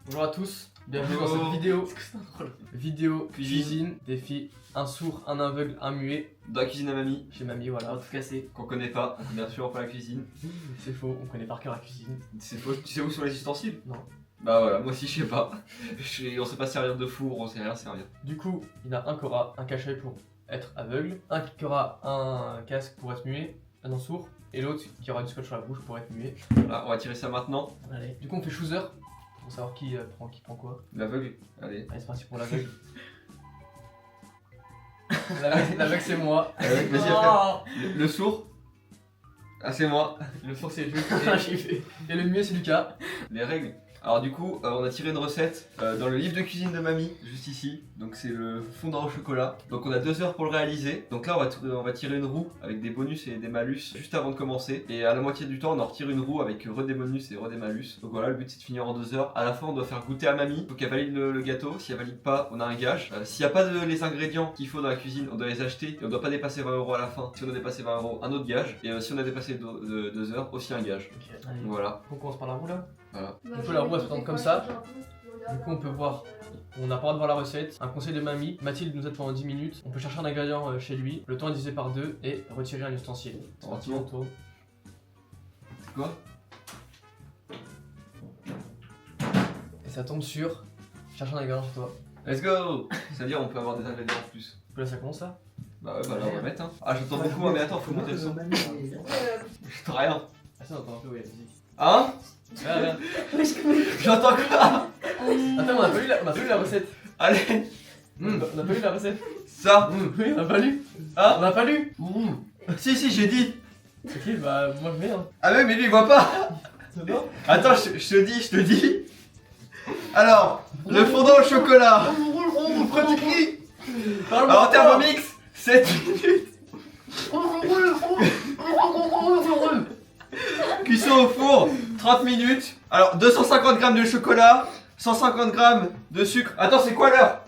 Bonjour à tous, bienvenue dans Bonjour. cette vidéo cuisine, défi un sourd, un aveugle, un muet Dans la cuisine à mamie, chez mamie, voilà. En tout cas, c'est. qu'on connaît pas, bien sûr, pas la cuisine. C'est faux, on connaît par cœur la cuisine. C'est faux, tu sais où sont les ustensiles? Non. Bah voilà, moi aussi je sais pas. On sait pas servir de four, on sait rien servir. Du coup, il y en a un qui aura un cachet pour être aveugle, un qui aura un casque pour être muet, un non sourd, et l'autre qui aura du scotch sur la bouche pour être muet. Voilà, on va tirer ça maintenant. Allez. Du coup, on fait chooser pour savoir qui prend quoi. L'aveugle, allez. Allez, c'est parti pour l'aveugle. L'aveugle, c'est moi. Vas-y, après. Le sourd. Ah, c'est moi. Le sourd, c'est Jules. Et le muet, c'est Lucas. Les règles. Alors du coup, on a tiré une recette dans le livre de cuisine de mamie, juste ici. Donc c'est le fondant au chocolat. Donc on a 2 heures pour le réaliser. Donc là on va tirer une roue avec des bonus et des malus juste avant de commencer. Et à la moitié du temps on en retire une roue avec re des bonus et re des malus. Donc voilà, le but c'est de finir en 2 heures. À la fin on doit faire goûter à mamie. Faut qu'elle valide le gâteau. Si elle valide pas, on a un gage. S'il n'y a pas les ingrédients qu'il faut dans la cuisine, on doit les acheter. Et on doit pas dépasser 20 € à la fin. Si on a dépassé 20 €, un autre gage. Et si on a dépassé 2 heures, aussi un gage. Ok, allez. Voilà. On commence par la roue là. Voilà. Du coup, la roue, elle se tente comme ça. Du coup, on peut voir, on n'a pas le droit de voir la recette. Un conseil de mamie, Mathilde nous aide pendant 10 minutes. On peut chercher un ingrédient chez lui, le temps est divisé par 2 et retirer un ustensile. C'est parti, on tourne. C'est quoi? Et ça tombe sur chercher un ingrédient chez toi. Let's go! C'est-à-dire on peut avoir des ingrédients en plus. Du coup, là, ça commence ça. Bah ouais, bah là on va mettre hein. Ah j'entends beaucoup, hein, mais attends, faut monter le son. J'entends rien. Ah, ça, on entend un peu, oui, la musique. Hein? Ah, regarde. J'entends quoi? Attends, on a pas lu la recette. Allez! On a pas lu la recette. Ça! Oui, on a pas lu. Ah! On a pas lu. Si, j'ai dit! Ok, bah, moi je mets, hein. Ah ouais, mais lui il voit pas! Non. Attends, je te dis! Alors, le fondant au chocolat! Pourquoi tu cries? Alors, Thermomix, 7 minutes! Cuisson au four, 30 minutes. Alors, 250 g de chocolat, 150 g de sucre. Attends, c'est quoi l'heure?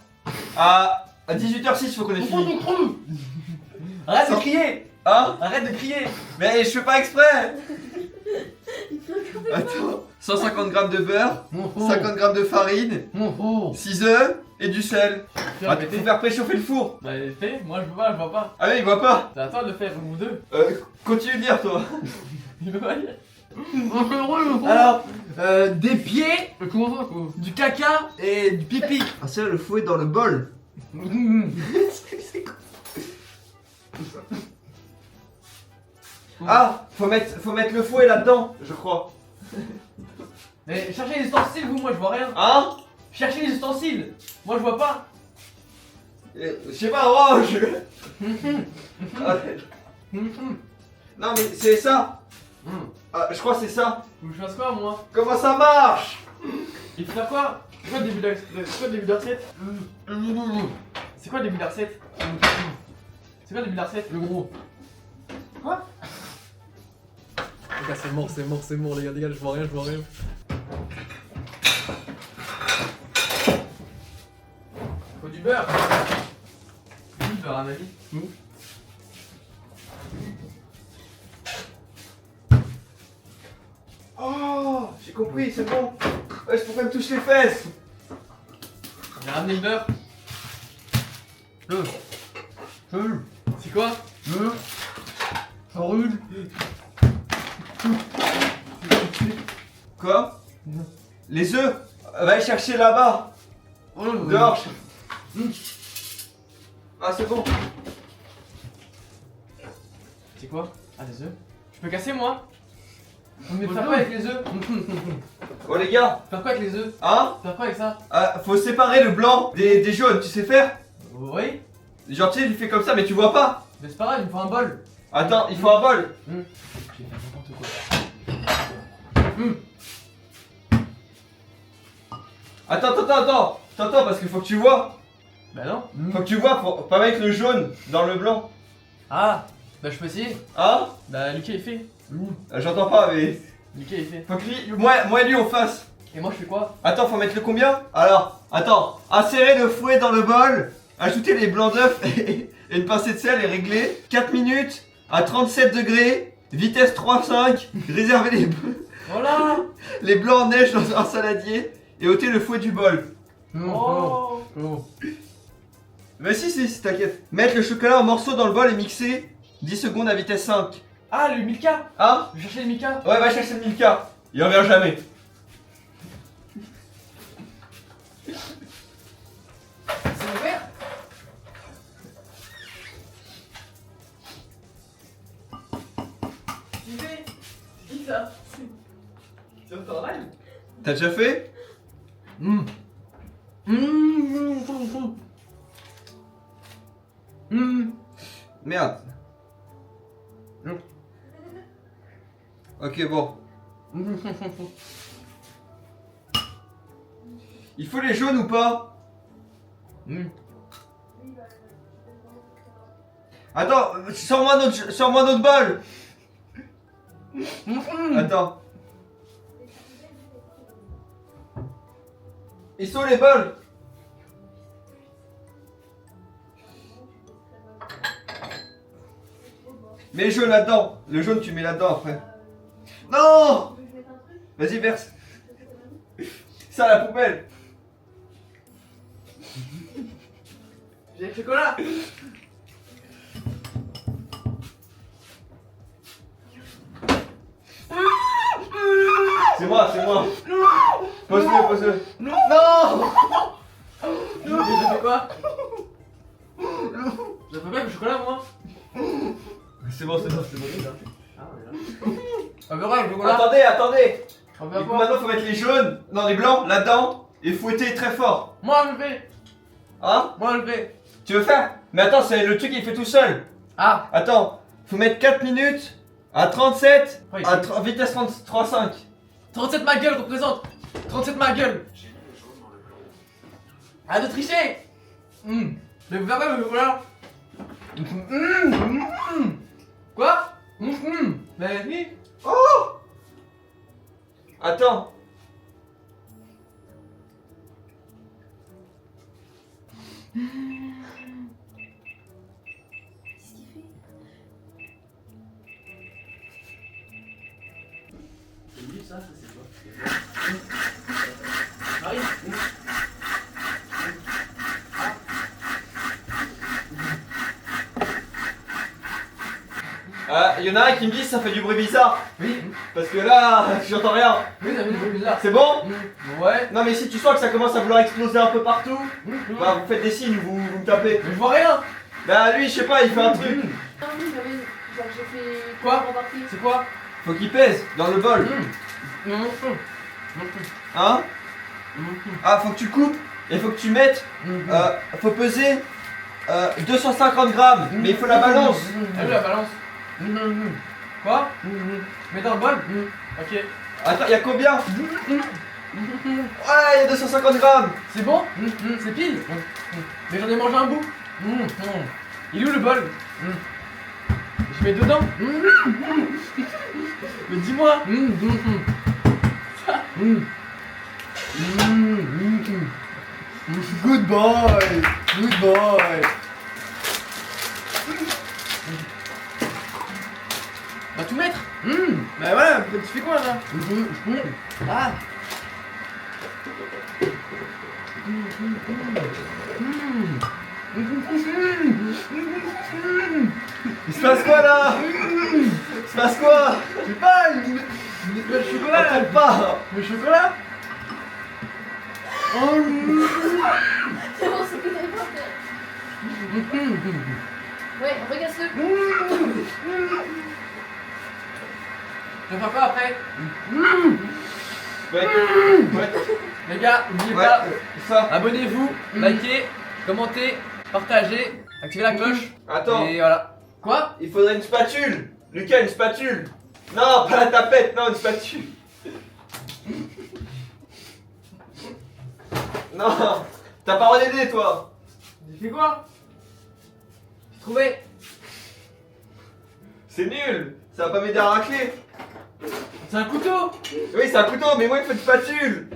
À 18h06, faut qu'on ait fini. Arrête de crier. Hein? Arrête de crier. Mais je fais pas exprès! Attends, 150 g de beurre, 50 g de farine, 6 œufs et du sel. Tu Ah, vas faut répéter. faire préchauffer le four. Bah, fais, moi je peux pas, je vois pas. Ah oui, il voit pas. C'est à toi de le faire, vous deux. Continue de dire toi. Il veut pas dire. Alors, des pieds, Comment ça, quoi? du caca et du pipi. Ah c'est le fouet dans le bol. Ah, faut mettre le fouet là-dedans, je crois. Mais cherchez les ustensiles, vous, moi je vois rien. Hein? Cherchez les ustensiles. Moi je vois pas. Je sais pas, orange. Ah, non mais c'est ça. Ah, je crois que c'est ça. Faut que je fasse quoi, moi? Comment ça marche? Il faut faire quoi? C'est quoi le début de la recette? C'est quoi le début de la recette? C'est quoi le début de la recette? Le gros. Quoi? Les gars, c'est mort, les gars, je vois rien. Faut du beurre. Du beurre, à ma vie. Oh, j'ai compris, c'est bon. Ouais, pourquoi me touche les fesses? J'ai ramené le beurre. C'est quoi? Ça roule. Quoi? Les œufs? Va les chercher là-bas. Dehors. Ah c'est bon. C'est quoi? Ah, des œufs. Je peux casser, moi? Mais faire quoi avec les œufs? Oh les gars, Faire quoi avec les œufs? hein? Faire quoi avec ça? Faut séparer le blanc des jaunes, tu sais faire? Oui. Genre tu sais, tu fais comme ça mais tu vois pas. Mais c'est pas grave, il me faut un bol. Attends, il faut un bol. Je vais faire n'importe quoi. Attends, parce qu'il faut que tu vois. Bah non. Faut que tu vois, faut pas mettre le jaune dans le blanc. Ah, bah je peux essayer. Hein? Bah Lucas il fait. J'entends pas mais... Lucas il fait. Faut que lui, moi et lui on fasse. Et moi je fais quoi? Attends, faut mettre le combien? Alors, attends, insérer le fouet dans le bol, ajouter les blancs d'œufs et une pincée de sel et régler. 4 minutes à 37 degrés, vitesse 3.5, réserver Voilà. les blancs en neige dans un saladier et ôter le fouet du bol. Oh. Mais si, t'inquiète. Mettre le chocolat en morceaux dans le bol et mixer 10 secondes à vitesse 5. Ah, le Milka. Hein? Je vais chercher le Milka. Ouais, va chercher le Milka. Il revient jamais. C'est ouvert. C'est qui ça? C'est au travail? T'as déjà fait? Merde. Ok, bon. Il faut les jaunes ou pas? Attends, sors-moi notre bol. Attends. Ils sont les bols. Mets le jaune là-dedans. Le jaune, tu mets là-dedans après. Non! Vas-y, verse. Ça à la poubelle. J'ai le chocolat. C'est moi. Pose-le. Non. Non! J'ai fait quoi? J'ai fait quoi avec le chocolat, moi? C'est bon. Ah, on est là. On verra le chocolat. Attendez. On Du verra coup, quoi? maintenant, faut mettre les jaunes, non les blancs, là-dedans, et fouetter très fort. Moi, je le fais. Hein? Moi, je le fais. Tu veux faire? Mais attends, c'est le truc, il fait tout seul. Ah. Attends, faut mettre 4 minutes à 37, Ouais, à vitesse 33,5. 37 ma gueule représente. 37 ma gueule. Arrête de tricher. Mais vous verrez pas le chocolat. Quoi? Mais oui. Attends. Qu'est-ce qu'il fait? C'est lui ça c'est quoi? Marie. Y en a un qui me dit ça fait du bruit bizarre. Oui. Parce que là, j'entends rien. Oui, ça fait des bruits bizarres. C'est bon? Ouais. Non mais si tu sens que ça commence à vouloir exploser un peu partout, bah vous faites des signes, vous me tapez. Mais je vois rien. Bah lui, je sais pas, il fait un truc. Non, oui, j'avais. Genre, j'ai fait. Quoi? Remarquer. C'est quoi? Faut qu'il pèse dans le bol. Hein? Ah, faut que tu coupes et faut que tu mettes. Faut peser 250 grammes, mais il faut la balance. T'as vu la balance? Quoi? Mets dans le bol? Ok. Attends, y'a combien? Ouais, y'a 250 grammes. C'est bon? C'est pile? Mais j'en ai mangé un bout. Il est où le bol? Je mets dedans? Mais dis-moi! Good boy. Good boy. On va tout mettre? Bah voilà, tu fais quoi là? Ah! Il se passe quoi là? Il se passe quoi? Je sais pas! Le chocolat là! T'aimes pas? Le chocolat? C'est bon, c'est que t'avais pas à faire. Ouais, regarde-le. Je vais faire quoi après? Ouais. Les gars, n'oubliez Ouais. pas, Ça. abonnez-vous, likez, commentez, partagez, activez la cloche. Attends. Et voilà. Quoi? Il faudrait une spatule. Lucas, une spatule. Non, pas la tapette, non, une spatule. Non, t'as pas redédé toi. J'ai fait quoi? J'ai trouvé. C'est nul. Ça va pas m'aider à racler. C'est un couteau. Oui, c'est un couteau, mais moi il faut une spatule.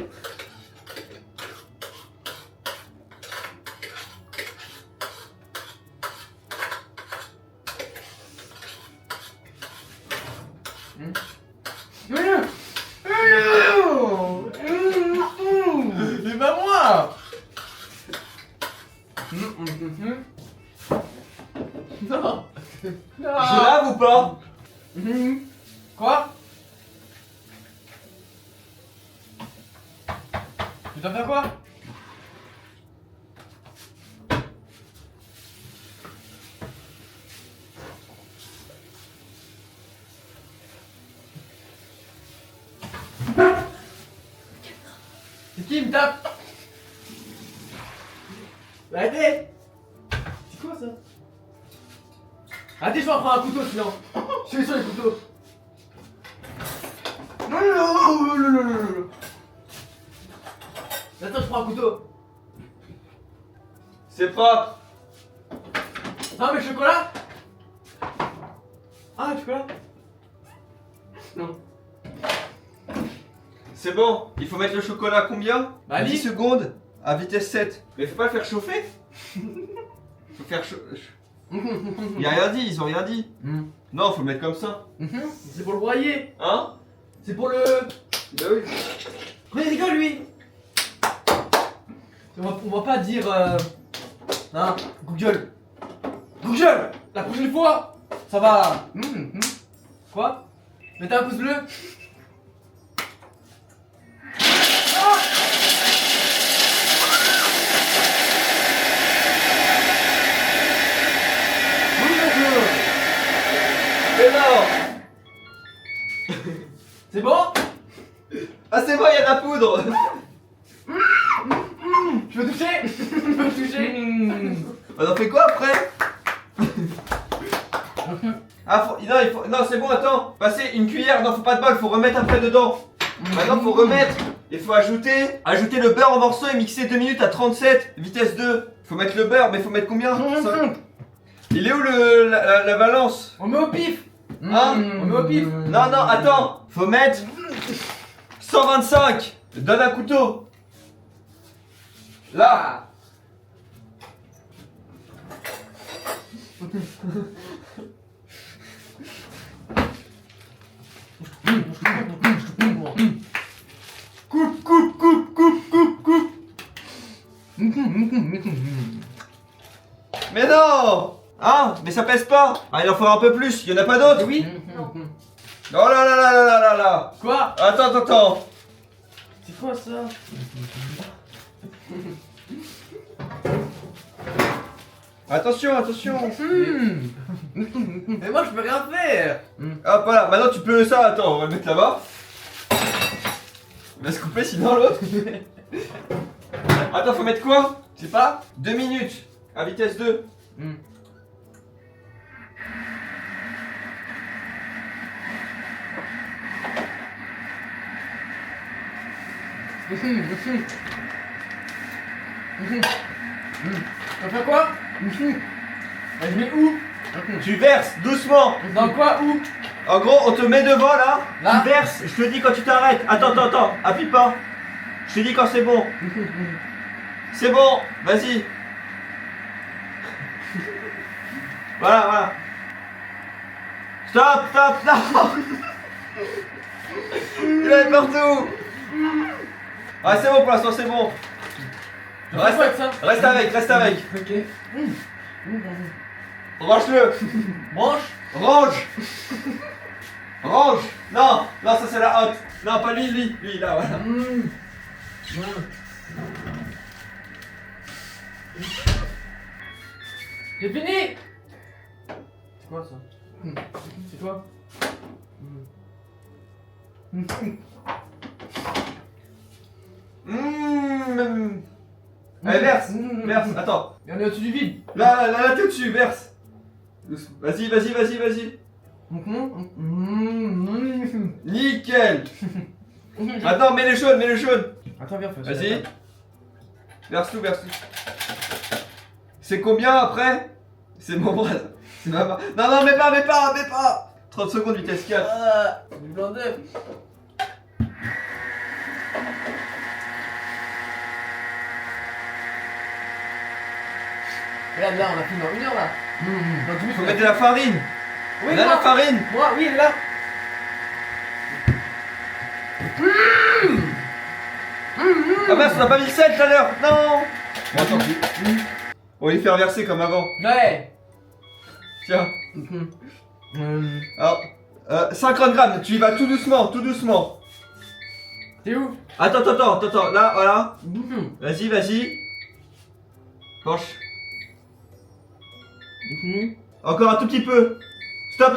pas moi. Non. Je lave ou pas? Quoi? Tu dois faire quoi? C'est qui me tape? Arrêtez! C'est quoi ça? Arrêtez, je vais en prendre un couteau sinon! Je suis sur les couteaux! Non, non, non, non, non, non, non, non. Attends, je prends un couteau! C'est propre. Non, mais chocolat? Ah, chocolat? Non. C'est bon, il faut mettre le chocolat à combien? Bah, 10 10. secondes à vitesse 7. Mais faut pas le faire chauffer. Faut faire chauffer. Il a rien dit, ils ont rien dit. Non, faut le mettre comme ça. C'est pour le broyer! Hein? C'est pour le. Bah oui. Mais rigole lui! On va pas dire. Hein, Google! Google! La prochaine fois! Ça va! Quoi? Mettez un pouce bleu! Mais non! C'est bon? Ah c'est bon, il y a de la poudre. Je veux toucher? Je veux toucher? On en fait quoi après? Ah non, non c'est bon, attends. Passer une cuillère, non faut pas de bol, faut remettre après dedans. Maintenant faut remettre. Il faut ajouter le beurre en morceaux et mixer 2 minutes à 37, vitesse 2. Faut mettre le beurre, mais faut mettre combien? Il est où la balance? On met au pif! Hein? On met au pif! Non, non, attends. Faut mettre 125. Donne un couteau. Là. Coupe, coupe, coupe, coupe, coupe, coupe! Mais non. Hein? Mais ça pèse pas. Ah, il en faut un peu plus. Il y en a pas d'autres? Oui! Oh là là là là là là là. Quoi? Attends, attends. C'est quoi ça? Attention, attention. Mais moi je peux rien faire! Hop, voilà. Maintenant tu peux ça. Attends, on va le mettre là-bas. Il va se couper sinon l'autre. Attends, faut mettre quoi? Je sais pas? 2 minutes. À vitesse 2. On fait quoi? Je mets où? Tu verses doucement. Dans quoi? Où? En gros, on te met devant là. Là. Tu verses. Je te dis quand tu t'arrêtes. Attends, attends, attends. Appuie pas. Je te dis quand c'est bon. C'est bon. Vas-y. Voilà, voilà. Stop, stop, stop. Il est partout. Ah, c'est bon pour l'instant, c'est bon. Reste avec ça! Reste avec, reste avec. Ok. Range-le. Branche! Range. Range. Non, non, ça c'est la haute. Non, pas lui, lui, là, voilà. J'ai fini! C'est quoi ça? C'est quoi? Allez, verse, verse, attends. Et on est au-dessus du vide! Là, là, là, t'es au-dessus, verse. Vas-y, vas-y, vas-y, vas-y. Nickel. Attends, mets les jaunes, mets les jaunes. Attends, viens, fais ça. Vas-y. Verse tout, verse tout. C'est combien après? C'est mon bras. C'est ma main. Non, non, mets pas, mets pas, mets pas. 30 secondes, vitesse 4. Ah, du blanc d'œuf. Regarde là, on a fini dans 1 heure là. Dans 10 minutes, Faut on a mettre de la farine. Oui, On a moi. la farine. Moi, oui, elle est là. Ah mince, on a pas mis le sel tout à l'heure. Non. Bon, tant pis. On va les faire verser comme avant. Ouais. Tiens. Alors, 50 grammes, tu y vas tout doucement, tout doucement. T'es où? Attends, là, voilà. Vas-y, vas-y. Penche. Encore un tout petit peu. Stop.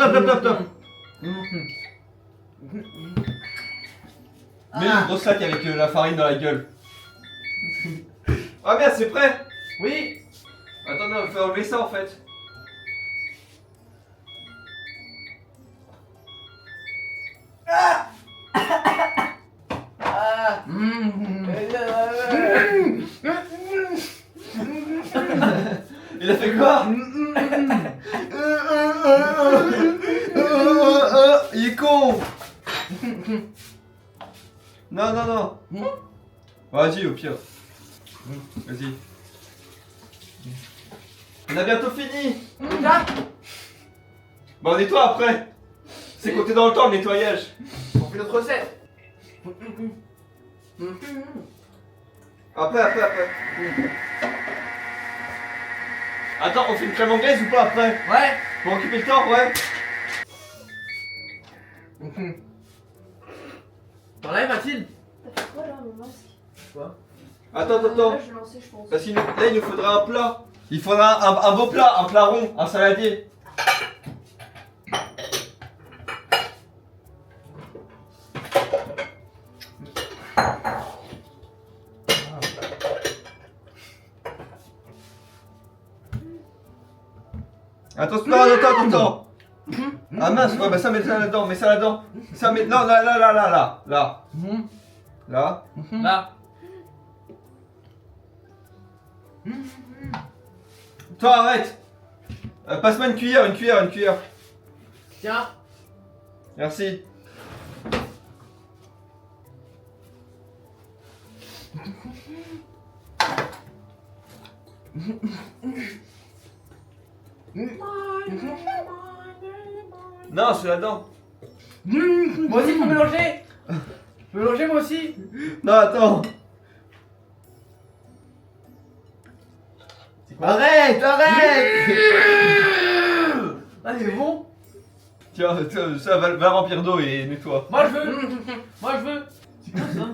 Mets une grosse sac avec la farine dans la gueule. Ah merde, c'est prêt. Oui. Attends, non, il faut enlever ça en fait. Il a fait quoi? Il est con. Non. Vas-y, au pire. Vas-y. On a bientôt fini. Là. Bah on nettoie après. C'est compté dans le temps le nettoyage. On fait notre recette. Après. Attends, on fait une crème anglaise ou pas après? Ouais. Pour occuper le temps, ouais. T'enlèves Mathilde? T'as fait quoi là, mon masque? Attends. Là, je vais lancer, je pense. Parce qu'il là il nous faudra un plat. Il faudra un beau plat, un plat rond, un saladier. Attends. Ah mince, ouais, bah ça mets ça là-dedans, mets ça là-dedans. Ça met. Non, là. Là. Là. Toi arrête. Passe-moi une cuillère. Tiens. Merci. Non, c'est là-dedans. Moi aussi, faut mélanger. Je peux mélanger moi aussi. Non, attends. C'est quoi? Arrête. Ah, c'est bon. Tiens, ça va remplir d'eau et nettoie. Moi, je veux. C'est quoi ça?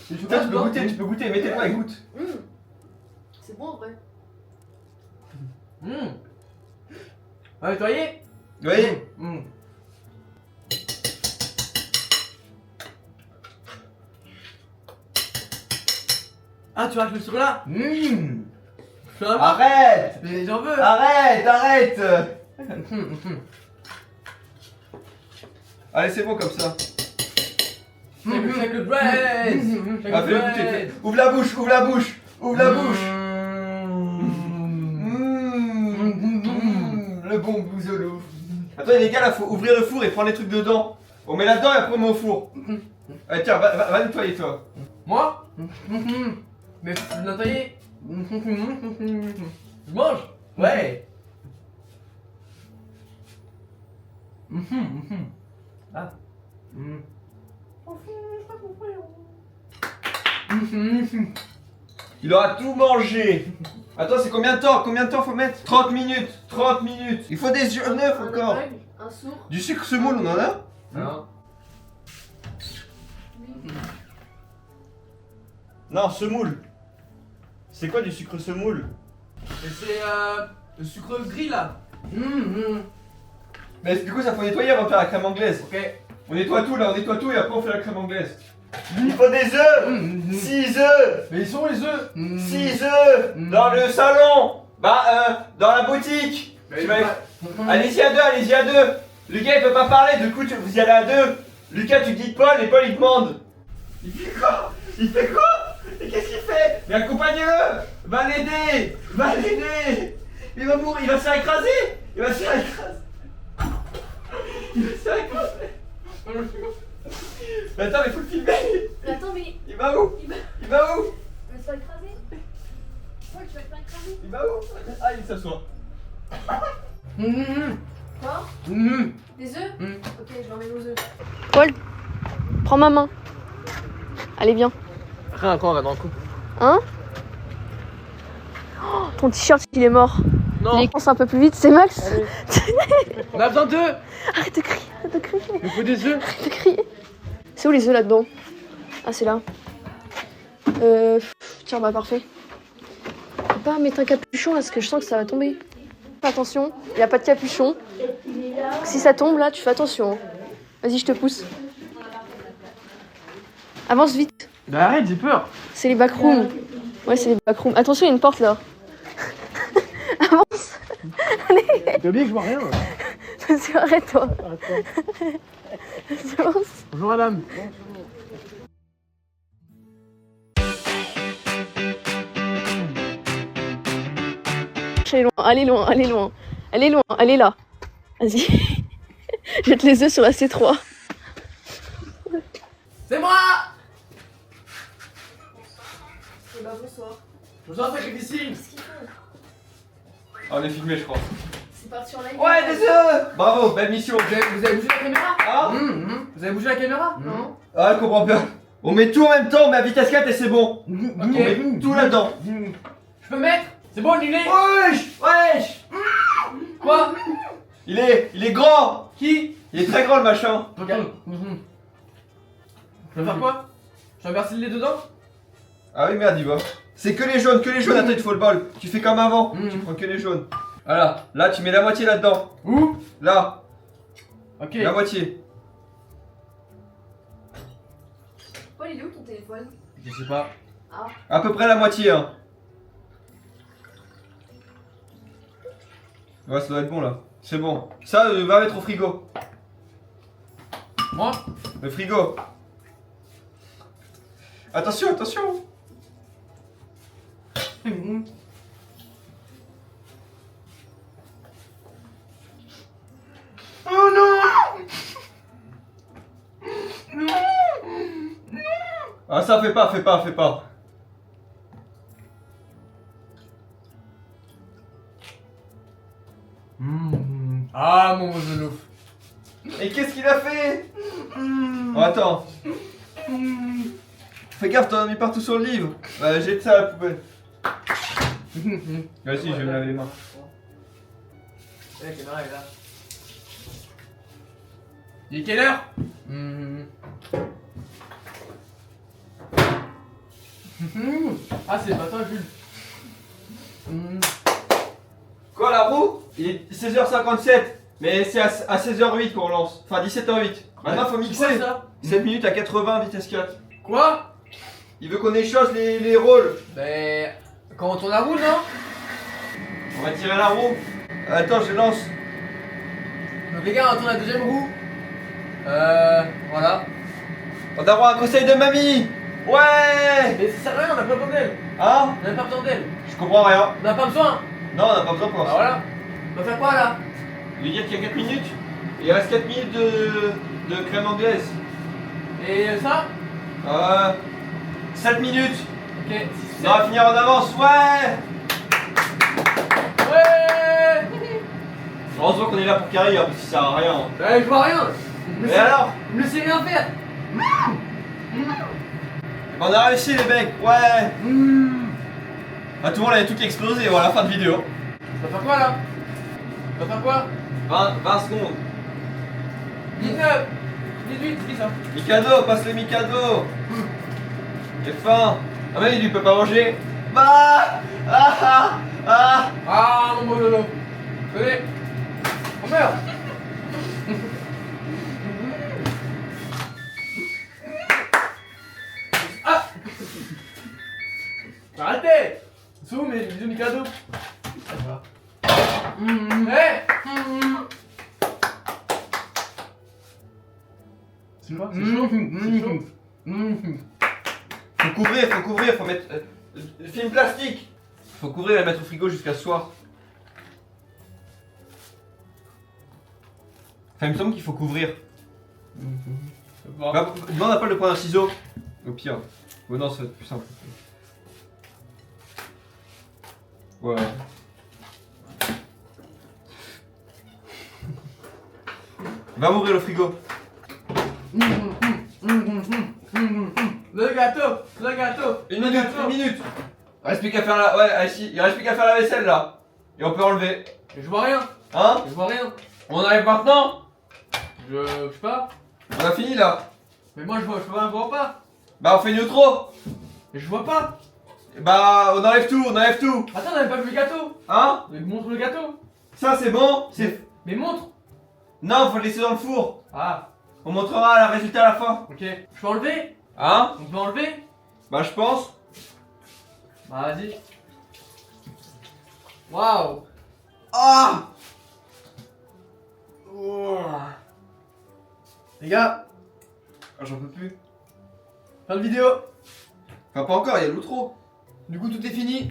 Putain, tu peux goûter, mets tes mains et goûte. C'est bon en vrai. On va nettoyer? Oui. Ah, tu rajoutes le chocolat? Arrête. Mais j'en veux. Arrête. Allez, c'est bon comme ça. Shake le bread. Ah, fais-le goûter. Ouvre la bouche. Le bon bouselou. Attends les gars, là faut ouvrir le four et prendre les trucs dedans. On met là-dedans et après on met au four. Allez tiens, va nettoyer toi. Moi? Mais faut le nettoyer. Je mange? Ouais. Ah. Il aura tout mangé. Attends, c'est combien de temps faut mettre? 30 minutes. Il faut des œufs neufs Un encore. aveugle, un sourd. Du sucre semoule, on en a? Non. Non, semoule. C'est quoi du sucre semoule? Et c'est le sucre gris là. Mais du coup ça faut nettoyer avant de faire la crème anglaise. Ok. On nettoie tout là, et après on fait la crème anglaise. Il faut des œufs. 6 œufs. Mais ils sont les œufs. 6 œufs dans le salon. Dans la boutique. Tu vas- Allez-y à deux. Lucas il peut pas parler, du coup vous y allez à deux. Lucas tu dis Paul et Paul il demande. Il fait quoi? Et qu'est-ce qu'il fait? Mais accompagnez-le. Va l'aider. Il va mourir, il va se faire écraser. Mais attends, mais faut le filmer. Mais attends, mais Il va où? il va se faire écraser. Ouais, tu vas te faire écraser. Il va où? Ah, il s'assoit. Quoi? Des œufs? Ok, je vais enlever nos œufs. Paul, prends ma main. Allez, viens. Après, un on va dans le coup. Hein? Oh, ton t-shirt il est mort. Non. Il est un peu plus vite, c'est Max. Allez. On a besoin d'œufs. Arrête de crier, arrête de crier. Il faut des œufs. Arrête de crier. C'est où les œufs là-dedans? Ah, c'est là. Tiens, bah parfait. Faut pas mettre un capuchon là parce que je sens que ça va tomber. Fais attention, il n'y a pas de capuchon. Si ça tombe là, tu fais attention. Vas-y, je te pousse. Avance vite. Bah arrête, j'ai peur. C'est les backrooms. Ouais, c'est les backrooms. Attention, il y a une porte là. Avance. T'as oublié que je vois rien. Vas-y, arrête-toi. Vas-y, avance. Bonjour madame. Allez loin, allez loin, allez loin. Allez loin, allez là. Vas-y. Jette les œufs sur la C3. C'est moi. Eh bah, bonsoir. Bonjour, sacrifice. Ah, on est filmé, je crois. C'est parti en live. Ouais, des œufs. Bravo, belle mission. Vous avez bougé la caméra? Ah, Vous avez bougé la caméra? Non. ah, je comprends pas. On met tout en même temps, on met à vitesse 4 et c'est bon. On met tout là-dedans. Je peux mettre? C'est bon, annulé? Wesh, wesh. Quoi? Il est grand. Qui? Il est très grand le machin. Regarde. Je vais faire quoi? Je vais verser le lait dedans? Ah oui, merde, il va. C'est que les jaunes. Attends, il te faut le bol. Tu fais comme avant. Tu prends que les jaunes. Voilà, là tu mets la moitié là-dedans. Où? Là, Ok. la moitié. Paul, il est où ton téléphone? Je sais pas. À peu près la moitié, hein. Ouais, ça doit être bon là. C'est bon. Ça, va mettre au frigo. Moi? Le frigo. Attention, attention. Oh non. Ah ça, fais pas. Ah, mon genou. Et qu'est-ce qu'il a fait? Oh, attends. Fais gaffe, t'en as mis partout sur le livre. Bah, jette ça à la poubelle. Vas-y, je vais me laver les mains. La caméra est là. Il est quelle heure? Ah, c'est pas toi, Jules. Quoi, la roue? Il est 16h57. Mais c'est à 16h08 qu'on relance. Enfin, 17h08. Maintenant, faut C'est mixer. quoi ça? 7 minutes à 80, vitesse 4. Quoi? Il veut qu'on échange les rôles. Ben. Quand on tourne la roue, non? On va tirer la roue. Attends, je lance. Donc, les gars, on tourne la deuxième roue. Voilà. On a droit à un conseil de mamie. Ouais. Mais ça sert à rien, on a pas besoin d'elle. Hein? On a pas besoin d'elle. Je comprends rien. On a pas besoin. Non, on n'a pas besoin pour Bah l'instant. voilà. On va faire quoi là? Il veut dire qu'il y a 4 minutes. Et il reste 4 minutes de crème anglaise. Et ça? 7 minutes. Ok. On va finir en avance. Ouais. Ouais. Heureusement qu'on est là pour Carrie, hein, parce que ça sert à rien. Hein. Ouais, je vois rien. Mais alors? Vous me laissez rien faire. On a réussi les mecs. Ouais. Ah, tout le monde avait tout explosé. Voilà, fin de vidéo. On va faire quoi là? On va faire quoi? 20 secondes. 19, 18, c'est qui ça? Mikado, passe le Mikado. J'ai faim. Ah mais il peut pas manger. Bah. Ah, mon beau lolo. Venez. On meurt. Ah. Arrêtez. C'est où mes bisous Mikado? Hey. C'est quoi? C'est chaud? C'est chaud? Faut couvrir, faut mettre. Film plastique. Faut couvrir et le mettre au frigo jusqu'à ce soir. Enfin, il me semble qu'il faut couvrir. Bah, demande à Paul de prendre un ciseau. Au pire. Oh non, ça va être plus simple. Ouais. Va m'ouvrir le frigo. Le gâteau, le gâteau. Une minute. Il reste plus qu'à faire la... Ouais, ici, il reste plus qu'à faire la vaisselle là. Et on peut enlever. Je vois rien. Hein? Je vois rien. On arrive maintenant? Je sais pas. On a fini là. Mais moi je vois pas. Bah on fait neutro. Mais je vois pas. Bah on enlève tout. Attends, on avait pas vu le gâteau. Hein? Mais montre le gâteau. Ça c'est bon. Mais montre. Non, faut le laisser dans le four. Ah, On montrera le résultat à la fin. ok. Je peux enlever? Hein? On peut enlever? Bah je pense. Bah vas-y. Waouh. Ah! Les gars, Ah, j'en peux plus. fin de vidéo. Enfin pas encore, il y a l'outro. Du coup tout est fini.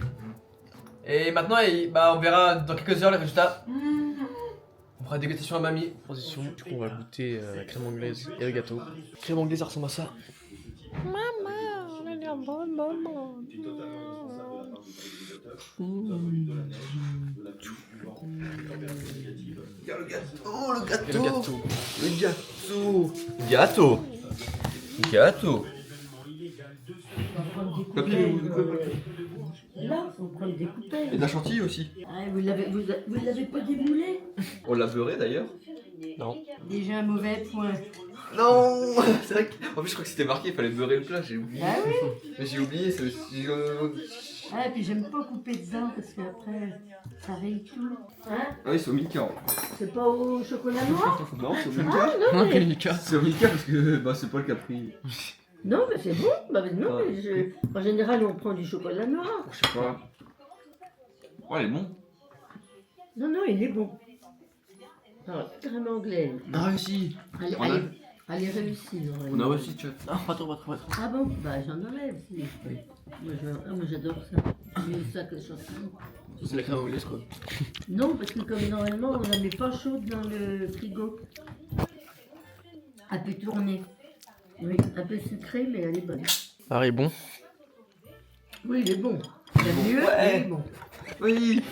Et maintenant on verra dans quelques heures les résultats. On fera une dégustation à mamie. Transition, du coup on va goûter la crème anglaise et le gâteau. Crème anglaise ça ressemble à ça. Regarde le gâteau, le Et le gâteau. Gâteau. Là, faut prendre des coupelles. Et de la chantilly aussi. Ah, vous l'avez pas démoulé? On l'a beurré d'ailleurs. Déjà un mauvais point. Non. C'est vrai qu'en plus je crois que c'était marqué, il fallait beurrer le plat, j'ai oublié. Ah oui? Mais j'ai oublié, Ah, et puis j'aime pas couper dedans parce qu'après, ça raye tout. Hein? Ah oui, c'est au Milka. C'est pas au chocolat noir? Non, c'est au Milka. Non, quel Mika. C'est au Milka parce que bah, c'est pas le Capri. Non, mais c'est bon. Bah, mais non, mais en général, on prend du chocolat noir. Je sais pas. Ouais, il est bon. Non, non, il est bon. Alors, crème anglaise. On a réussi. Elle, On a- elle est réussie, normalement. On a réussi, tu vois. Ah, pas trop. Ah bon? Bah, j'en enlève. Si. Moi, j'adore ça. J'ai ça que chantilly. C'est la crème anglaise quoi. Non, parce que comme normalement, on la met pas chaude dans le frigo. Elle peut tourner. Oui, un peu sucrée, mais elle est bonne. Pareil bon. Oui, il est bon. Il est mieux, Ouais. mais il est bon. Oui.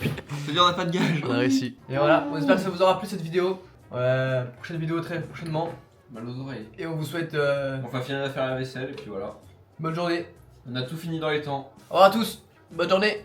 C'est-à-dire on a pas de gage. On a réussi. Et voilà, on espère que ça vous aura plu cette vidéo. Prochaine vidéo très prochainement. Mal aux oreilles. Et on vous souhaite On va finir de faire la vaisselle et puis voilà. bonne journée. On a tout fini dans les temps. Au revoir à tous. Bonne journée.